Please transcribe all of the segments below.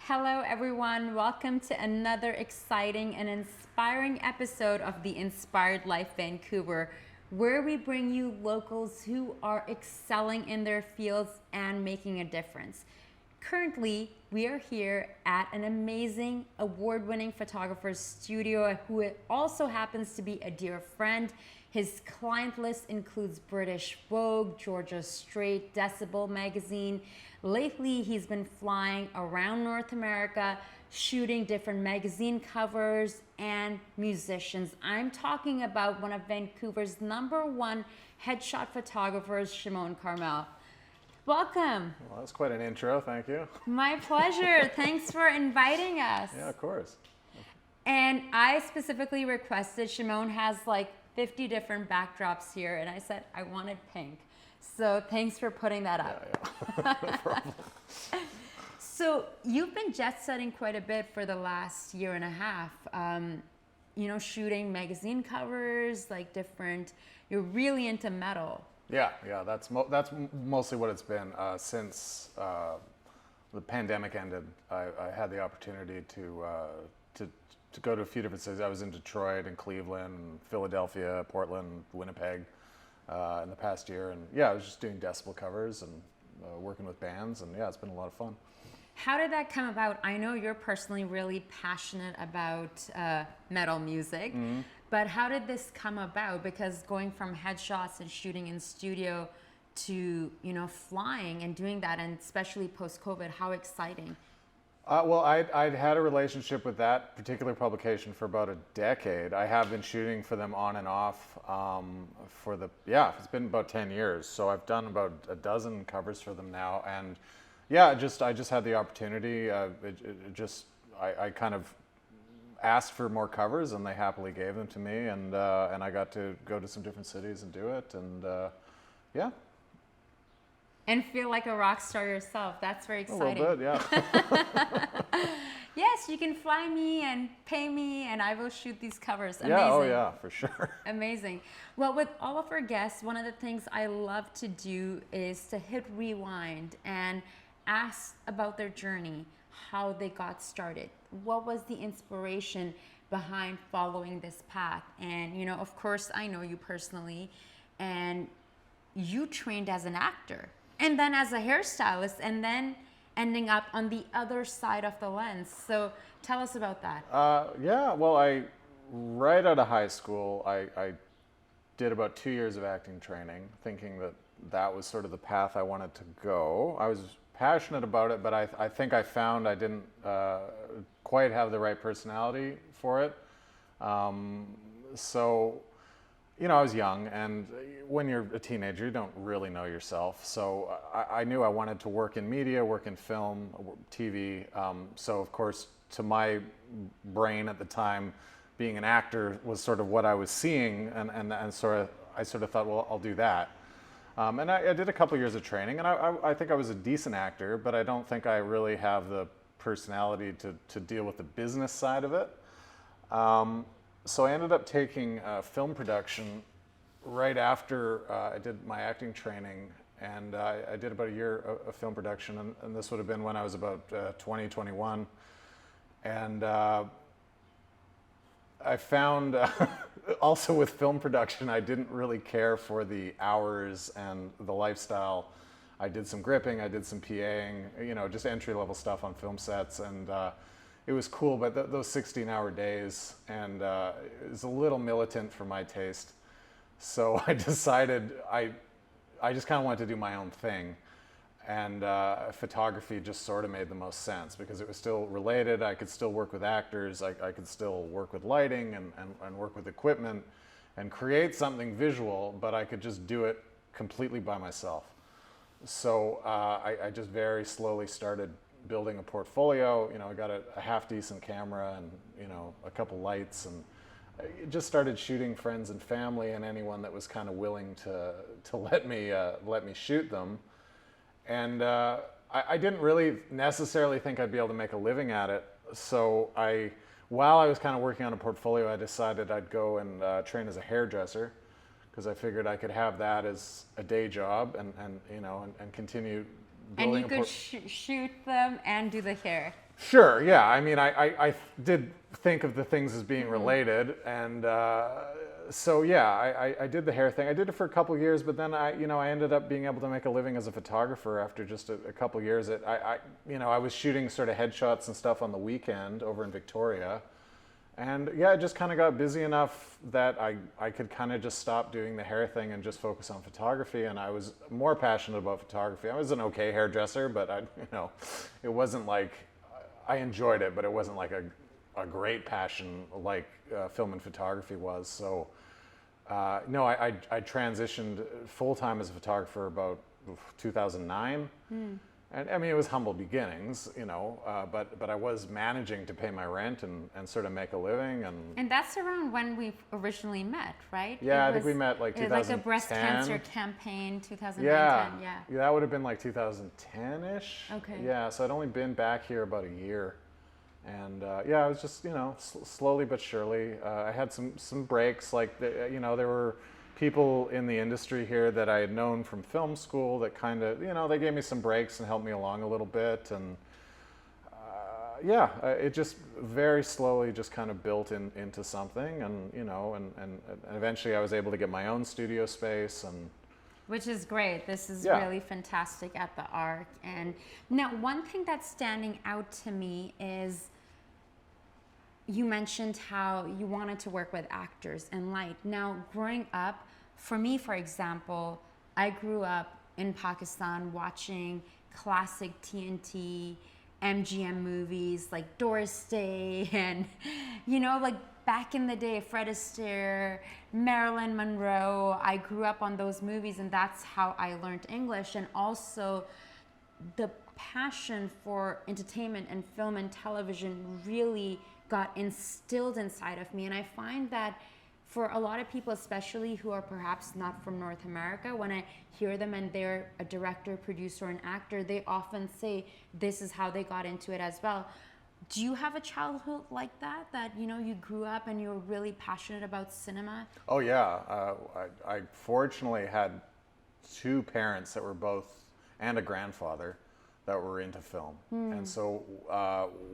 Hello, everyone. Welcome to another exciting and inspiring episode of the Inspired Life Vancouver, where we bring you locals who are excelling in their fields and making a difference. Currently, we are here at an amazing award-winning photographer's studio who also happens to be a dear friend. His client list includes British Vogue, Georgia Straight, Decibel Magazine. Lately, he's been flying around North America, shooting different magazine covers and musicians. I'm talking about one of Vancouver's #1 headshot photographers, Shimon Karmel. Welcome. Well, that's quite an intro, thank you. My pleasure. Thanks for inviting us. Yeah, of course. And I specifically requested, Shimon has like 50 different backdrops here, and I said I wanted pink. So thanks for putting that up. Yeah. No problem. So you've been jet setting quite a bit for the last year and a half, shooting magazine covers, like different, you're really into metal. Yeah, that's mostly what it's been since the pandemic ended. I had the opportunity to go to a few different cities. I was in Detroit and Cleveland, and Philadelphia, Portland, Winnipeg in the past year, and I was just doing decibel covers and working with bands, and it's been a lot of fun. How did that come about? I know you're personally really passionate about metal music, but how did this come about? Because going from headshots and shooting in studio to, flying and doing that, and especially post-COVID, how exciting. Well, I'd had a relationship with that particular publication for about a decade. I have been shooting for them on and off it's been about 10 years. So I've done about a dozen covers for them now, and I just had the opportunity. I kind of asked for more covers, and they happily gave them to me, and I got to go to some different cities and do it, and And feel like a rock star yourself. That's very exciting. A little bit, yeah. Yes, you can fly me and pay me, and I will shoot these covers. Amazing. Yeah, oh yeah, for sure. Amazing. Well, with all of our guests, one of the things I love to do is to hit rewind and ask about their journey, how they got started. What was the inspiration behind following this path? And, of course, I know you personally, and you trained as an actor, and then as a hairstylist, and then ending up on the other side of the lens. So tell us about that. Well, right out of high school, I did about 2 years of acting training, thinking that was sort of the path I wanted to go. I was passionate about it, but I think I found I didn't quite have the right personality for it. I was young, and when you're a teenager, you don't really know yourself. So I knew I wanted to work in media, work in film, TV. So of course, to my brain at the time, being an actor was sort of what I was seeing, and I sort of thought, well, I'll do that. And I did a couple years of training, and I think I was a decent actor, but I don't think I really have the personality to deal with the business side of it. So I ended up taking film production right after I did my acting training, and I did about a year of film production, and this would have been when I was about 20, 21. And I found also with film production, I didn't really care for the hours and the lifestyle. I did some gripping, I did some PAing, just entry-level stuff on film sets, and it was cool, but those 16-hour days, and it was a little militant for my taste. So I decided I just kind of wanted to do my own thing, and photography just sort of made the most sense because it was still related. I could still work with actors, I could still work with lighting and work with equipment and create something visual, but I could just do it completely by myself. So I just very slowly started building a portfolio. I got a half decent camera and a couple lights, and I just started shooting friends and family and anyone that was kind of willing to let me shoot them. And I didn't really necessarily think I'd be able to make a living at it. So while I was kind of working on a portfolio, I decided I'd go and train as a hairdresser, because I figured I could have that as a day job and continue And building you could shoot them and do the hair. Sure, yeah. I mean, I did think of the things as being related, and so yeah, I did the hair thing. I did it for a couple of years, but then I ended up being able to make a living as a photographer after just a couple of years. I was shooting sort of headshots and stuff on the weekend over in Victoria, and yeah, it just kind of got busy enough that I could kind of just stop doing the hair thing and just focus on photography. And I was more passionate about photography. I was an okay hairdresser, but it wasn't like I enjoyed it, but it wasn't like a great passion like film and photography was. So no, I transitioned full-time as a photographer about 2009. And I mean, it was humble beginnings, but I was managing to pay my rent and sort of make a living. And that's around when we originally met, right? Yeah, I think we met like 2010. Like a breast cancer campaign, 2010. Yeah, that would have been like 2010-ish. Okay. Yeah, so I'd only been back here about a year. And I was just, slowly but surely. I had some breaks, like, there were people in the industry here that I had known from film school that kind of, they gave me some breaks and helped me along a little bit. And it just very slowly just kind of built into something. And, and eventually I was able to get my own studio space. Which is great. This is really fantastic at the Arc. And now one thing that's standing out to me is you mentioned how you wanted to work with actors and light. Now, growing up, for me, for example, I grew up in Pakistan watching classic TNT, MGM movies like Doris Day and, like back in the day, Fred Astaire, Marilyn Monroe. I grew up on those movies, and that's how I learned English. And also the passion for entertainment and film and television really got instilled inside of me. And I find that for a lot of people, especially who are perhaps not from North America, when I hear them and they're a director, producer, or an actor, they often say this is how they got into it as well. Do you have a childhood like that you grew up and you were really passionate about cinema? Oh yeah, I fortunately had two parents that were both, and a grandfather that were into film. And so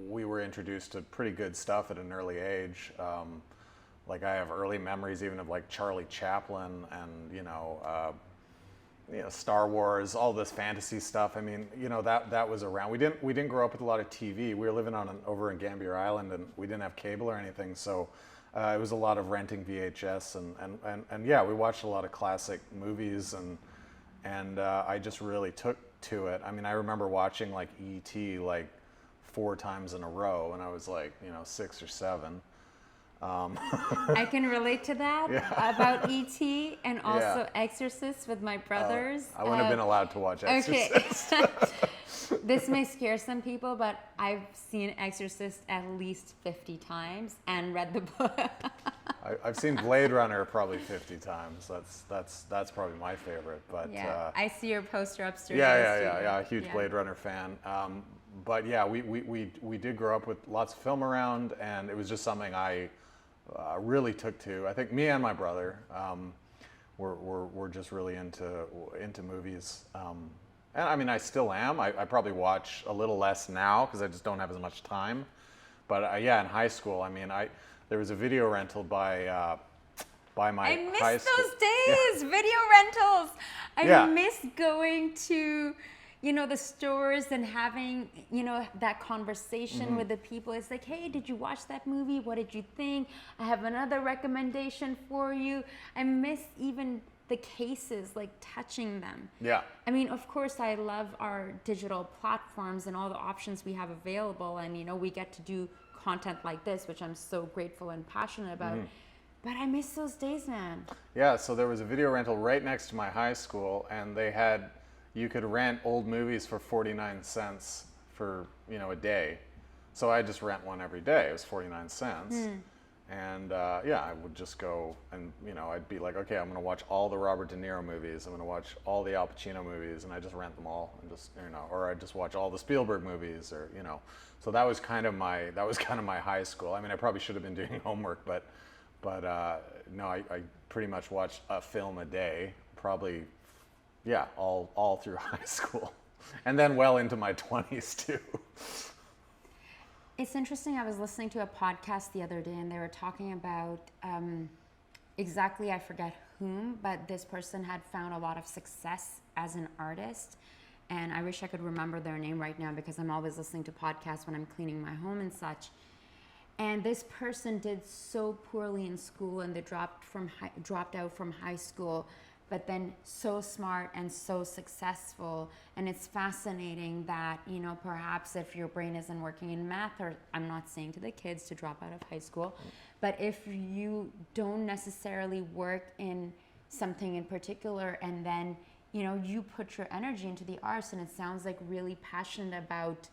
we were introduced to pretty good stuff at an early age. Like I have early memories even of like Charlie Chaplin and Star Wars, all this fantasy stuff. I mean, that was around. We didn't grow up with a lot of TV. We were living over in Gambier Island, and we didn't have cable or anything. So it was a lot of renting VHS and yeah, we watched a lot of classic movies and I just really took to it. I mean, I remember watching like E.T. like 4 times in a row, and I was like 6 or 7. I can relate to that about E.T. and also Exorcist with my brothers. I wouldn't have been allowed to watch Exorcist. Okay. This may scare some people, but I've seen Exorcist at least 50 times and read the book. I've seen Blade Runner probably 50 times. That's probably my favorite. But I see your poster upstairs. Yeah. Huge Blade Runner fan. But yeah, we did grow up with lots of film around, and it was just something I really took to. I think me and my brother were just really into movies. And I mean, I still am. I probably watch a little less now because I just don't have as much time. But in high school, I mean, there was a video rental by my I miss those days, video rentals. I miss going to the stores and having, that conversation with the people. It's like, hey, did you watch that movie? What did you think? I have another recommendation for you. I miss even the cases, like touching them. Yeah. I mean, of course, I love our digital platforms and all the options we have available. And, we get to do content like this, which I'm so grateful and passionate about. But I miss those days, man. Yeah, so there was a video rental right next to my high school, and you could rent old movies for 49 cents for, a day. So I just rent one every day. It was 49 cents. And I would just go and, I'd be like, okay, I'm going to watch all the Robert De Niro movies. I'm going to watch all the Al Pacino movies, and I just rent them all and just, or I just watch all the Spielberg movies or, So that was kind of my high school. I mean, I probably should have been doing homework, but no, I pretty much watched a film a day, probably, all through high school. And then well into my 20s too. It's interesting. I was listening to a podcast the other day, and they were talking about exactly, I forget whom, but this person had found a lot of success as an artist. And I wish I could remember their name right now, because I'm always listening to podcasts when I'm cleaning my home and such. And this person did so poorly in school, and they dropped out from high school, but then so smart and so successful. And it's fascinating that, you know, perhaps if your brain isn't working in math, or I'm not saying to the kids to drop out of high school, but if you don't necessarily work in something in particular, and then, you know, you put your energy into the arts, and it sounds like really passionate about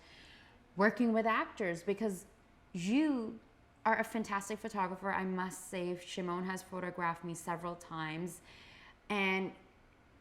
working with actors, because you are a fantastic photographer. I must say, Shimon has photographed me several times. And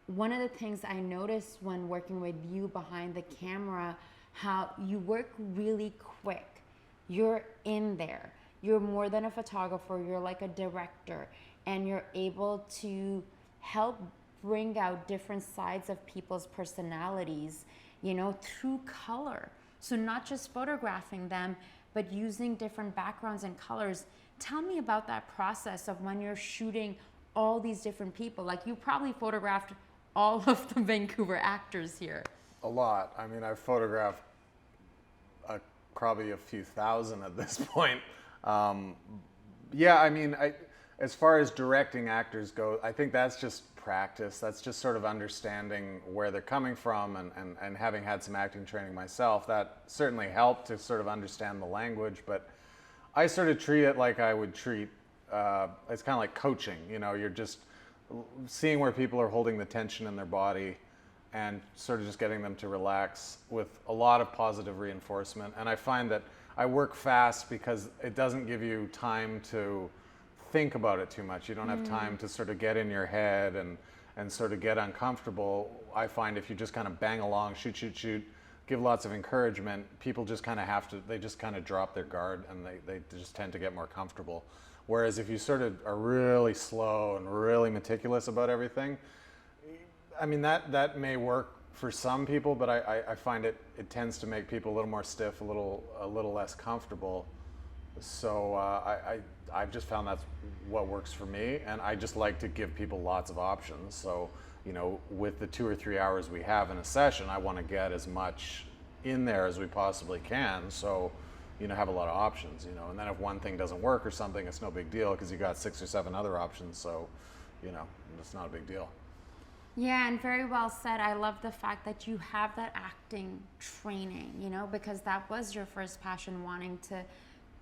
one of the things I noticed when working with you behind the camera, how you work really quick. You're in there. You're more than a photographer. You're like a director. And you're able to help bring out different sides of people's personalities, you know, through color. So not just photographing them, but using different backgrounds and colors. Tell me about that process of when you're shooting all these different people. Like, you probably photographed all of the Vancouver actors here. A lot. I mean, I've photographed probably a few thousand at this point. Yeah, I mean, as far as directing actors go, I think that's just practice. That's just sort of understanding where they're coming from, and having had some acting training myself, that certainly helped to sort of understand the language. But I sort of treat it like I would treat, it's kind of like coaching, you know, you're just seeing where people are holding the tension in their body and sort of just getting them to relax with a lot of positive reinforcement. And I find that I work fast because it doesn't give you time to think about it too much. You don't have time to sort of get in your head and sort of get uncomfortable. I find if you just kind of bang along, shoot, give lots of encouragement, people just kind of they just kind of drop their guard, and they just tend to get more comfortable. Whereas if you sort of are really slow and really meticulous about everything, I mean, that may work for some people, but I find it tends to make people a little more stiff, a little less comfortable. So I've just found that's what works for me, and I just like to give people lots of options. So, you know, with the 2 or 3 hours we have in a session, I want to get as much in there as we possibly can. So, you know, have a lot of options, you know, and then if one thing doesn't work or something, it's no big deal, because you got 6 or 7 other options. So, you know, it's not a big deal. Yeah, and very well said. I love the fact that you have that acting training, you know, because that was your first passion, wanting to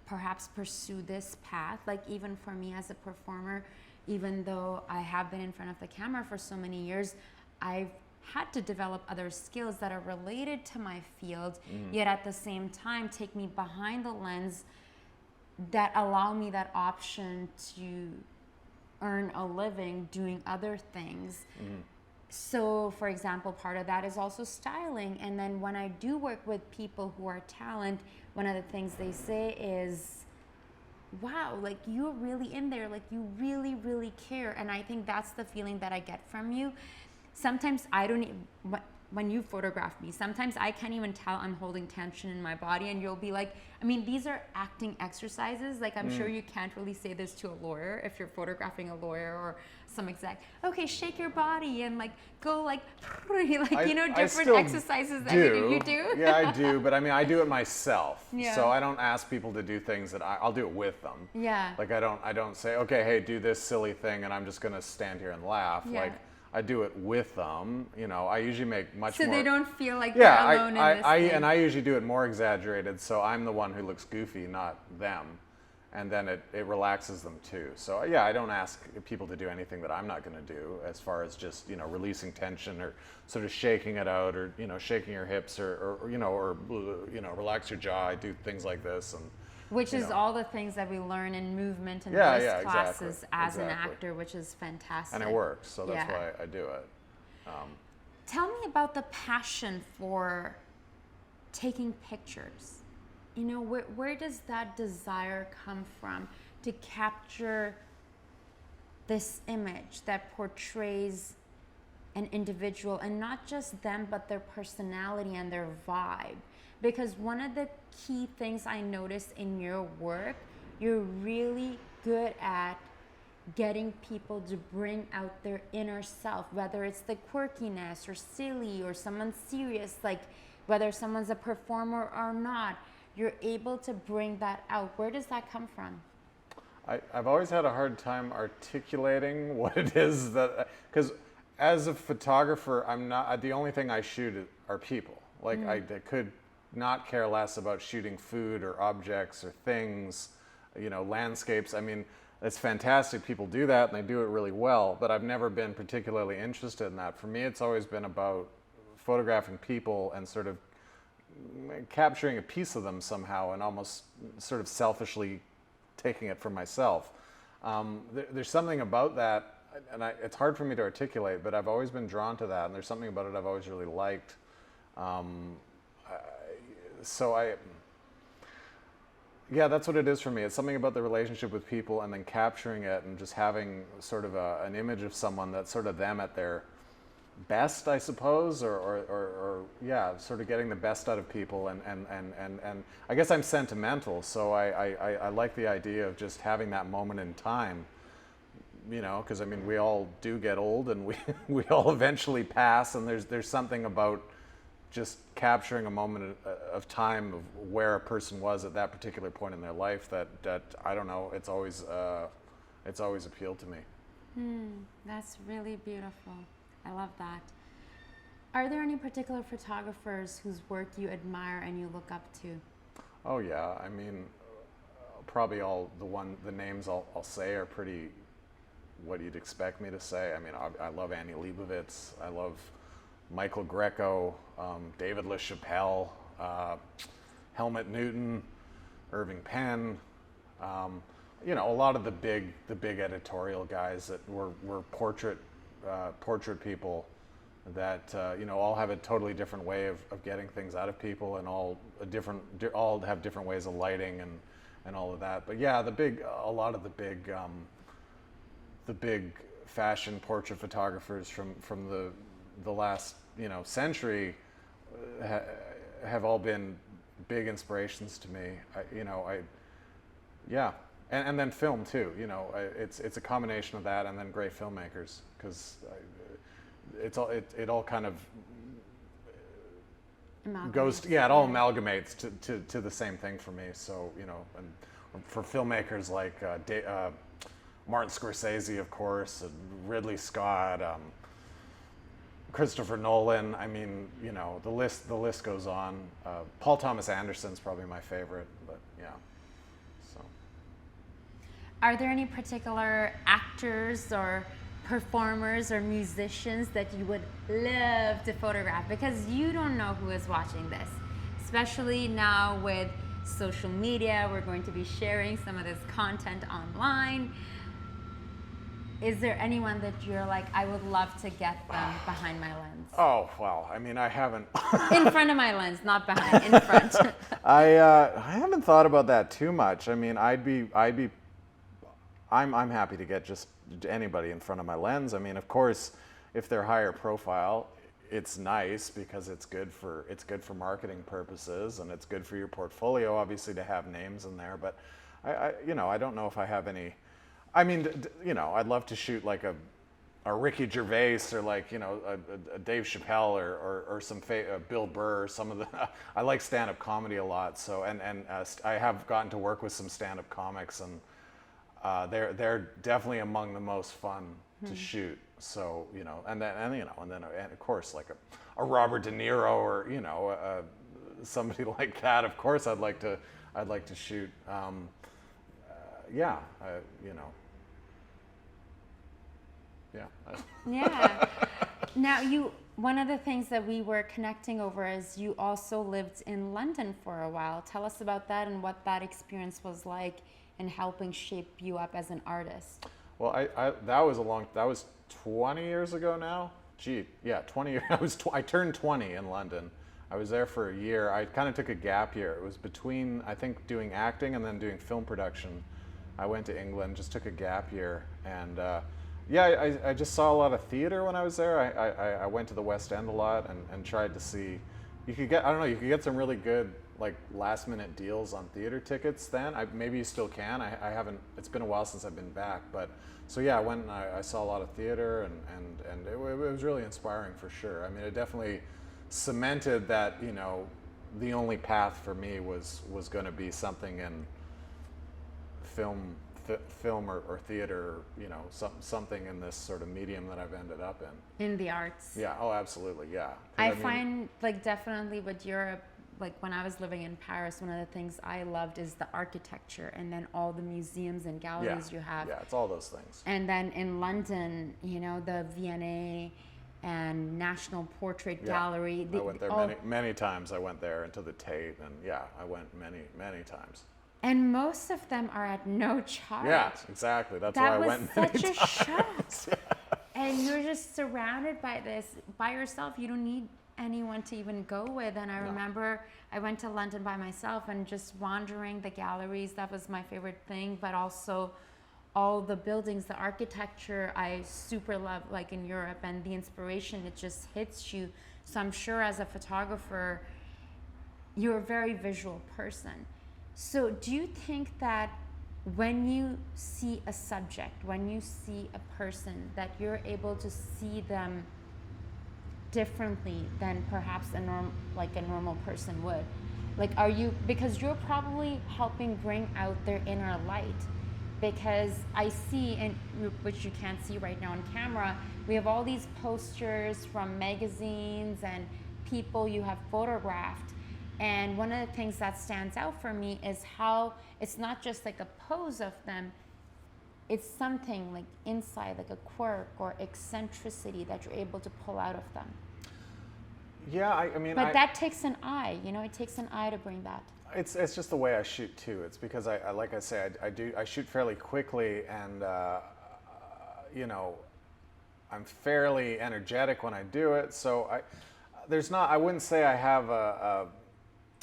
perhaps pursue this path. Like, even for me as a performer, even though I have been in front of the camera for so many years, I've had to develop other skills that are related to my field, yet at the same time take me behind the lens, that allow me that option to earn a living doing other things. So, for example, part of that is also styling. And then when I do work with people who are talent, one of the things they say is, wow, like, you're really in there, like, you really, really care. And I think that's the feeling that I get from you. Sometimes I don't even, when you photograph me, sometimes I can't even tell I'm holding tension in my body, and you'll be like, I mean, these are acting exercises. Like, I'm sure you can't really say this to a lawyer if you're photographing a lawyer or some exec. Okay, shake your body and like go like you know, different exercises. You do? Yeah, I do, but I mean, I do it myself. Yeah. So I don't ask people to do things that I'll do it with them. Yeah. Like, I don't say, okay, hey, do this silly thing, and I'm just gonna stand here and laugh. Yeah. Like, I do it with them. You know, I usually make much more. So they don't feel like they're alone in this thing. And I usually do it more exaggerated, so I'm the one who looks goofy, not them. And then it relaxes them too. So yeah, I don't ask people to do anything that I'm not going to do, as far as just, you know, releasing tension or sort of shaking it out, or, you know, shaking your hips, or you know, relax your jaw. I do things like this, and which is all the things that we learn in movement and voice classes as an actor, which is fantastic. And it works, so that's why I do it. Tell me about the passion for taking pictures. You know, where does that desire come from to capture this image that portrays an individual, and not just them, but their personality and their vibe. Because one of the key things I noticed in your work, you're really good at getting people to bring out their inner self, whether it's the quirkiness or silly or someone serious, like whether someone's a performer or not, you're able to bring that out. Where does that come from? I've always had a hard time articulating what it is that, because as a photographer, I'm not, the only thing I shoot are people. Like I could not care less about shooting food or objects or things, landscapes. I mean, it's fantastic. People do that and they do it really well, but I've never been particularly interested in that. For me, it's always been about photographing people and sort of capturing a piece of them somehow and almost sort of selfishly taking it for myself. There's something about that, and it's hard for me to articulate, but I've always been drawn to that, and there's something about it I've always really liked. Yeah, that's what it is for me. It's something about the relationship with people and then capturing it and just having sort of an image of someone that's sort of them at their best, I suppose, or yeah, sort of getting the best out of people. And I guess I'm sentimental, so I like the idea of just having that moment in time, because I mean, we all do get old and we all eventually pass, and there's something about just capturing a moment of time of where a person was at that particular point in their life that I don't know, it's always appealed to me. That's really beautiful. I love that. Are there any particular photographers whose work you admire and you look up to? Oh yeah, I mean, probably all the names I'll say are pretty what you'd expect me to say. I mean, I love Annie Leibovitz. I love Michael Greco, David LaChapelle, Helmut Newton, Irving Penn, a lot of the big editorial guys that were portrait people that all have a totally different way of getting things out of people, and all have different ways of lighting and all of that. But yeah, a lot of the big fashion portrait photographers from the last century have all been big inspirations to me. And then film too. It's a combination of that and then great filmmakers, because it all kind of goes. Yeah, it all amalgamates to the same thing for me. So and for filmmakers like Martin Scorsese, of course, and Ridley Scott. Christopher Nolan, I mean, the list goes on. Paul Thomas Anderson's probably my favorite, but yeah. So, are there any particular actors or performers or musicians that you would love to photograph? Because you don't know who is watching this, especially now with social media. We're going to be sharing some of this content online. Is there anyone that you're like, I would love to get them behind my lens? Oh, well, I mean, I haven't. In front of my lens, not behind, in front. I haven't thought about that too much. I mean, I'm happy to get just anybody in front of my lens. I mean, of course, if they're higher profile, it's nice because it's good for marketing purposes, and it's good for your portfolio, obviously, to have names in there. But I don't know if I have any. I mean, I'd love to shoot like a Ricky Gervais or like, a Dave Chappelle or some Bill Burr or some of the, I like stand-up comedy a lot. So, and I have gotten to work with some stand-up comics, and they're definitely among the most fun to shoot. So, and then of course like a Robert De Niro or, somebody like that, of course I'd like to shoot. Yeah. Yeah. Now, one of the things that we were connecting over is you also lived in London for a while. Tell us about that and what that experience was like in helping shape you up as an artist. Well, that was 20 years ago now. Gee, yeah, 20 years. I turned 20 in London. I was there for a year. I kind of took a gap year. It was between, I think, doing acting and then doing film production. I went to England, just took a gap year, and Yeah, I just saw a lot of theater when I was there. I went to the West End a lot and tried to see. You could get, I don't know, you could get some really good like last minute deals on theater tickets then. Maybe you still can. I haven't, it's been a while since I've been back. But so yeah, I went and I saw a lot of theater and it was really inspiring for sure. I mean, it definitely cemented that, you know, the only path for me was going to be something in film or theater, you know, something in this sort of medium that I've ended up in the arts. Yeah. Oh, absolutely. Yeah. I find like definitely with Europe, like when I was living in Paris, one of the things I loved is the architecture and then all the museums and galleries you have. Yeah, it's all those things. And then in London, you know, the V&A and National Portrait Gallery. I went there many times. I went there into the Tate, and yeah, I went many times. And most of them are at no charge. Yeah, exactly. That's why I went many times. That was such a shock. And you're just surrounded by this by yourself. You don't need anyone to even go with. And I remember I went to London by myself and just wandering the galleries. That was my favorite thing, but also all the buildings, the architecture I super love, like in Europe, and the inspiration, it just hits you. So I'm sure as a photographer, you're a very visual person. So do you think that when you see a subject, when you see a person, that you're able to see them differently than perhaps a normal person would? Like, are you, because you're probably helping bring out their inner light. Because I see, and which you can't see right now on camera, we have all these posters from magazines and people you have photographed. And one of the things that stands out for me is how it's not just like a pose of them, it's something like inside, like a quirk or eccentricity that you're able to pull out of them. Yeah, I mean, but that takes an eye, you know, it takes an eye to bring that. It's just the way I shoot too. It's because I like I say, I shoot fairly quickly, and you know, I'm fairly energetic when I do it. So I wouldn't say I have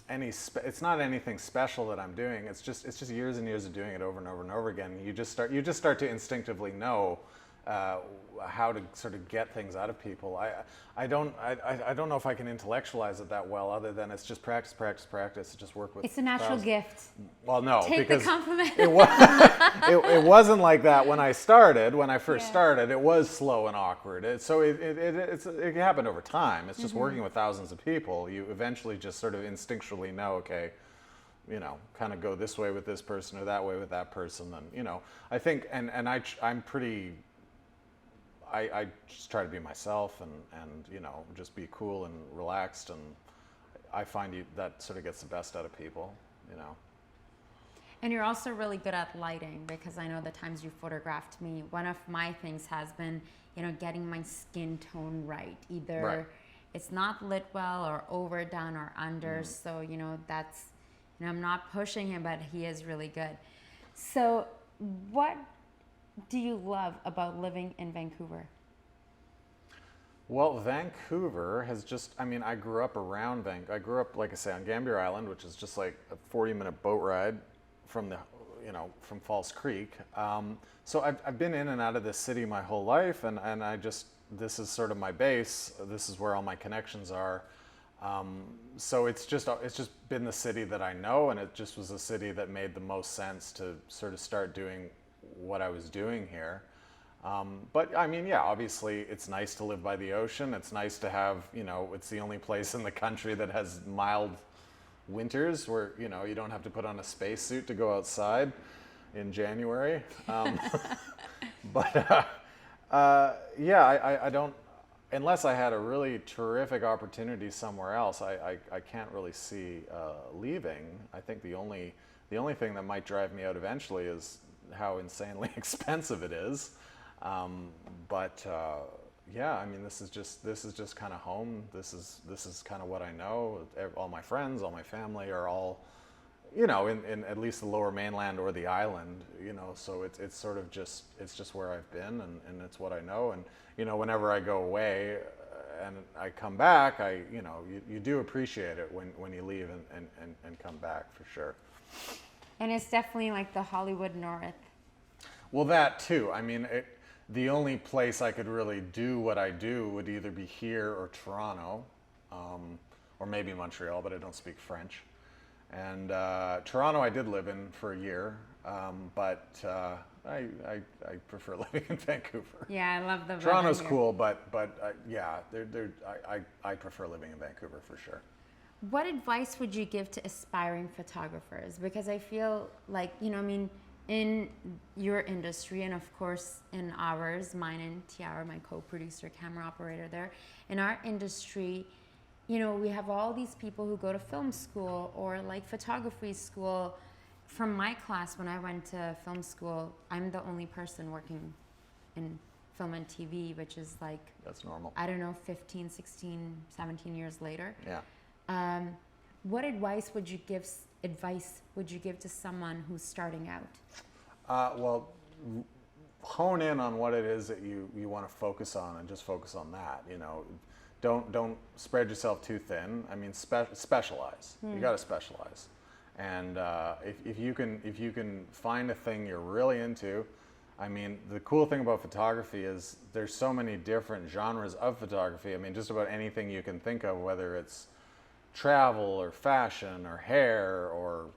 it's not anything special that I'm doing. It's just years and years of doing it over and over and over again. You just start to instinctively know how to sort of get things out of people. I don't know if I can intellectualize it that well, other than it's just practice. Just work with. It's a natural gift. Well, no, Take because the compliment. it wasn't like that when I started. When I first started, it was slow and awkward. It happened over time. It's just working with thousands of people. You eventually just sort of instinctually know, okay, you know, kind of go this way with this person or that way with that person, and you know, I think, and I'm pretty. I just try to be myself and you know, just be cool and relaxed, and I find that sort of gets the best out of people, you know. And you're also really good at lighting, because I know the times you photographed me, one of my things has been, you know, getting my skin tone right. Either it's not lit well or overdone or under. So, you know, that's, you know, I'm not pushing him, but he is really good. So what do you love about living in Vancouver? Well, Vancouver has just, I mean, I grew up around Vancouver. I grew up, like I say, on Gambier Island, which is just like a 40-minute boat ride from from Falls Creek. So I've been in and out of this city my whole life, and this is sort of my base. This is where all my connections are. So it's just been the city that I know, and it just was a city that made the most sense to sort of start doing what I was doing here. But I mean, yeah, obviously it's nice to live by the ocean. It's nice to have, you know, it's the only place in the country that has mild winters where, you know, you don't have to put on a spacesuit to go outside in January. But yeah, I don't, unless I had a really terrific opportunity somewhere else, I can't really see leaving. I think the only thing that might drive me out eventually is how insanely expensive it is. But yeah, I mean, this is just kind of home. This is kind of what I know. All my friends, all my family are all, you know, in at least the Lower Mainland or the island, you know. So it's sort of just where I've been, and it's what I know. And you know, whenever I go away and I come back, you know, you do appreciate it when you leave and come back, for sure. And it's definitely like the Hollywood North. Well, that too. I mean, the only place I could really do what I do would either be here or Toronto, or maybe Montreal, but I don't speak French. And Toronto I did live in for a year, but I prefer living in Vancouver. Yeah, I love the weather Toronto's here. cool, but yeah, I prefer living in Vancouver for sure. What advice would you give to aspiring photographers? Because I feel like, you know, I mean, in your industry, and of course in ours, mine and Tiara, my co-producer, camera operator there, in our industry, you know, we have all these people who go to film school or like photography school. From my class, when I went to film school, I'm the only person working in film and TV, which is like, That's normal. I don't know, 15, 16, 17 years later. Yeah. What advice would you give to someone who's starting out? Well, hone in on what it is that you want to focus on, and just focus on that. You know, don't spread yourself too thin. I mean, specialize. You got to specialize. And if you can find a thing you're really into, I mean, the cool thing about photography is there's so many different genres of photography. I mean, just about anything you can think of, whether it's travel or fashion or hair or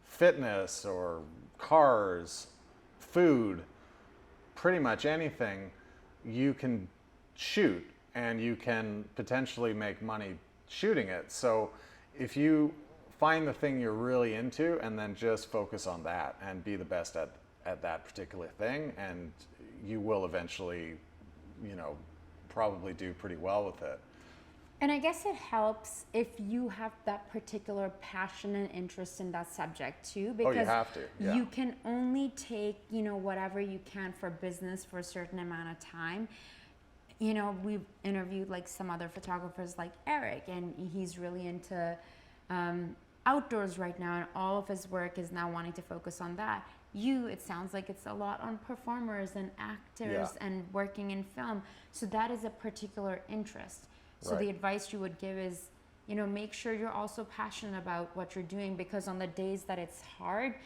fitness or cars, food, pretty much anything you can shoot, and you can potentially make money shooting it. So if you find the thing you're really into and then just focus on that and be the best at that particular thing, and you will eventually, you know, probably do pretty well with it. And I guess it helps if you have that particular passion and interest in that subject too, because you have to, yeah. You can only take, you know, whatever you can for business for a certain amount of time. You know, we've interviewed like some other photographers like Eric, and he's really into outdoors right now, and all of his work is now wanting to focus on that. It sounds like it's a lot on performers and actors and working in film. So that is a particular interest. So Right. the advice you would give is, you know, make sure you're also passionate about what you're doing, because on the days that it's hard,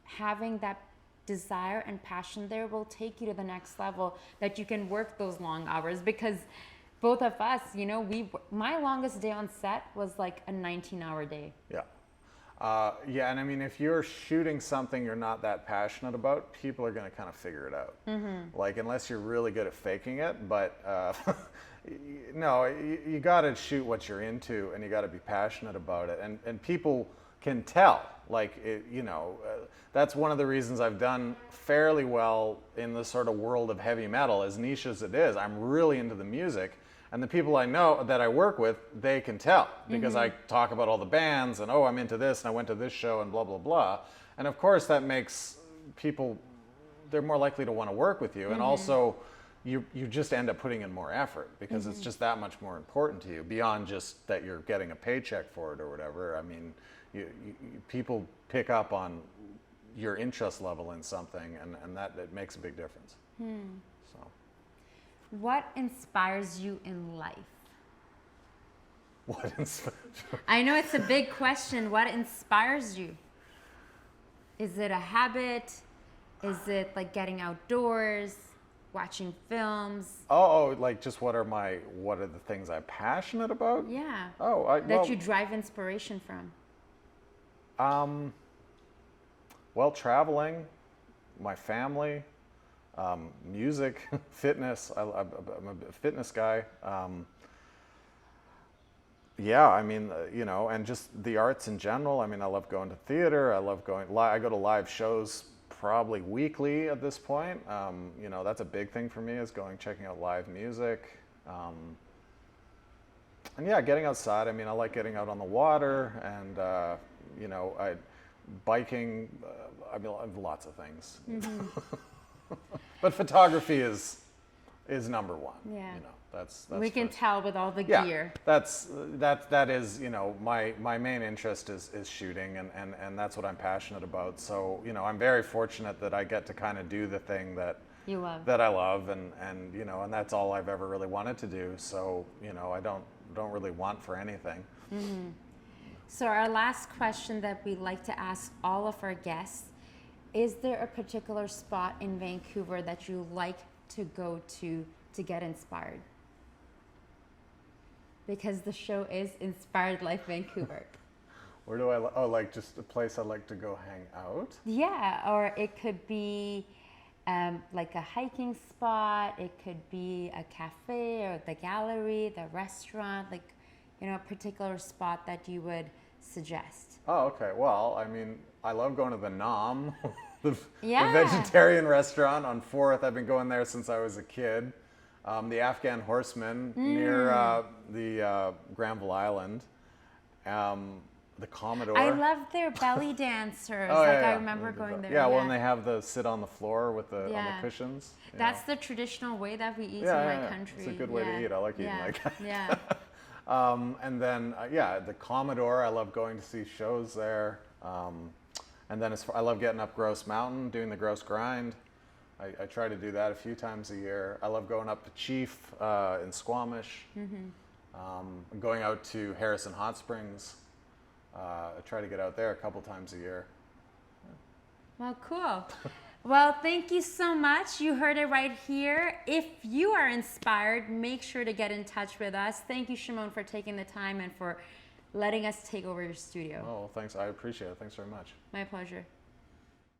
having that desire and passion there will take you to the next level, that you can work those long hours. Because both of us, you know, my longest day on set was like a 19-hour day. Yeah. Yeah, and I mean, if you're shooting something you're not that passionate about, people are going to kind of figure it out. Like, unless you're really good at faking it, but no, you got to shoot what you're into, and you got to be passionate about it, and people can tell. Like, you know, that's one of the reasons I've done fairly well in the sort of world of heavy metal, as niche as it is. I'm really into the music. And the people I know that I work with, they can tell, because I talk about all the bands and, oh, I'm into this and I went to this show and blah, blah, blah. And of course that makes people, they're more likely to want to work with you. And also you just end up putting in more effort, because it's just that much more important to you, beyond just that you're getting a paycheck for it or whatever. I mean, people pick up on your interest level in something, and that it makes a big difference. So. What inspires you in life? What inspires? I know it's a big question. What inspires you? Is it a habit? Is it like getting outdoors, watching films? Oh, like just what are the things I'm passionate about? Yeah. Oh, that you drive inspiration from. Well, traveling, my family, music, fitness. I'm a fitness guy. Yeah, I mean, you know, and just the arts in general. I mean, I love going to theater. I love I go to live shows probably weekly at this point. You know, that's a big thing for me, is checking out live music. And yeah, getting outside. I mean, I like getting out on the water, and you know, biking. I mean, lots of things. But photography is number one. Yeah. You know, that's we can first. tell with all the Yeah, gear. that is, you know, my main interest is shooting, and that's what I'm passionate about. So, you know, I'm very fortunate that I get to kind of do the thing that You love. that I love, and you know, and that's all I've ever really wanted to do. So, you know, I don't really want for anything. So our last question that we like to ask all of our guests: is there a particular spot in Vancouver that you like to go to get inspired? Because the show is Inspired Life Vancouver. Where do I, like just a place I'd like to go hang out? Yeah, or it could be like a hiking spot, it could be a cafe or the gallery, the restaurant, like, a particular spot that you would suggest. Oh, okay. Well, I mean, I love going to the Nam, the Yeah. vegetarian restaurant on 4th. I've been going there since I was a kid. The Afghan Horseman near the Granville Island. The Commodore. I love their belly dancers. Oh, I yeah. remember going there. Yeah, well, and they have the sit on the floor with the on the Yeah. cushions. That's the traditional way that we eat in my country. It's a good way to eat. I like eating like that. Yeah. And then, the Commodore, I love going to see shows there. And then I love getting up Gross Mountain, doing the Gross Grind. I try to do that a few times a year. I love going up to Chief in Squamish. Going out to Harrison Hot Springs. I try to get out there a couple times a year. Well, cool. Well, thank you so much. You heard it right here. If you are inspired, make sure to get in touch with us. Thank you, Shimon, for taking the time and for letting us take over your studio. Oh, well, thanks. I appreciate it. Thanks very much. My pleasure.